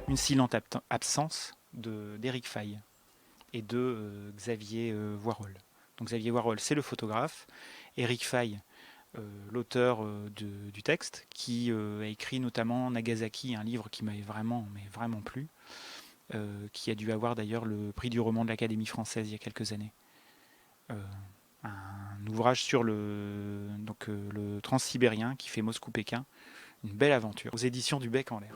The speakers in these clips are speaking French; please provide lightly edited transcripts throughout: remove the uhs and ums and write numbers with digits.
Une si lente absence d'Éric Faye et de Xavier Voirol. Donc Xavier Voirol, c'est le photographe. Éric Faye, l'auteur du texte, qui a écrit notamment Nagasaki, un livre qui m'avait vraiment, mais vraiment plu, qui a dû avoir d'ailleurs le prix du roman de l'Académie française il y a quelques années. Euh, un ouvrage sur le transsibérien qui fait Moscou-Pékin, une belle aventure, aux éditions du Bec en l'air.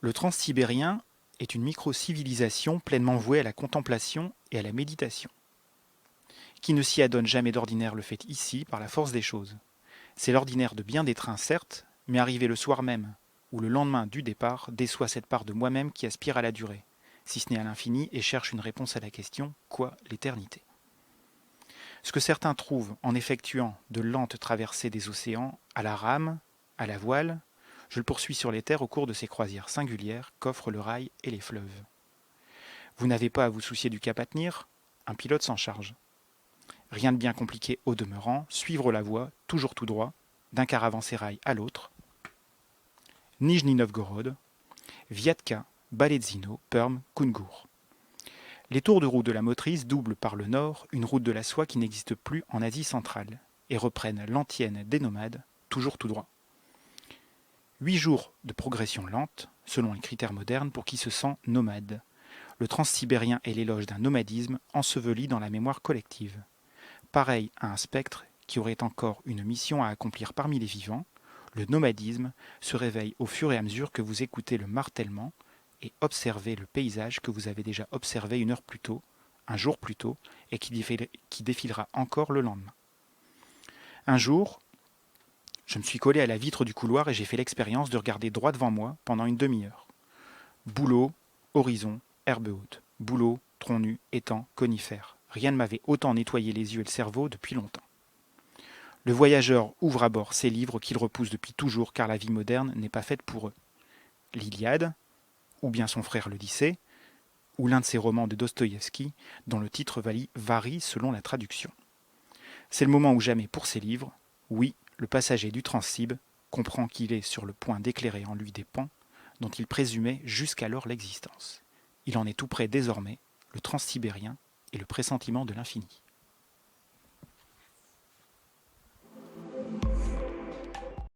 Le transsibérien est une micro-civilisation pleinement vouée à la contemplation et à la méditation. Qui ne s'y adonne jamais d'ordinaire le fait ici par la force des choses. C'est l'ordinaire de bien des trains, certes, mais arrivé le soir même, ou le lendemain du départ, déçoit cette part de moi-même qui aspire à la durée, si ce n'est à l'infini, et cherche une réponse à la question « Quoi l'éternité ?» Ce que certains trouvent en effectuant de lentes traversées des océans, à la rame, à la voile, je le poursuis sur les terres au cours de ces croisières singulières qu'offrent le rail et les fleuves. Vous n'avez pas à vous soucier du cap à tenir, un pilote s'en charge. Rien de bien compliqué au demeurant, suivre la voie, toujours tout droit, d'un caravansérail à l'autre. Nijni Novgorod, Viatka, Baledzino, Perm, Kungur. Les tours de roue de la motrice doublent par le nord une route de la soie qui n'existe plus en Asie centrale et reprennent l'antienne des nomades, toujours tout droit. 8 jours de progression lente, selon les critères modernes pour qui se sent nomade. Le transsibérien est l'éloge d'un nomadisme enseveli dans la mémoire collective. Pareil à un spectre qui aurait encore une mission à accomplir parmi les vivants, le nomadisme se réveille au fur et à mesure que vous écoutez le martèlement et observez le paysage que vous avez déjà observé une heure plus tôt, un jour plus tôt, et qui défilera encore le lendemain. Un jour, je me suis collé à la vitre du couloir et j'ai fait l'expérience de regarder droit devant moi pendant une demi-heure. Bouleau, horizon, herbe haute. Bouleau, tronc nu, étang, conifères. Rien ne m'avait autant nettoyé les yeux et le cerveau depuis longtemps. Le voyageur ouvre à bord ses livres qu'il repousse depuis toujours car la vie moderne n'est pas faite pour eux. L'Iliade, ou bien son frère l'Odyssée, ou l'un de ses romans de Dostoïevski, dont le titre varie selon la traduction. C'est le moment ou jamais pour ces livres. Oui, le passager du Transsib comprend qu'il est sur le point d'éclairer en lui des pans dont il présumait jusqu'alors l'existence. Il en est tout près désormais, le transsibérien et le pressentiment de l'infini.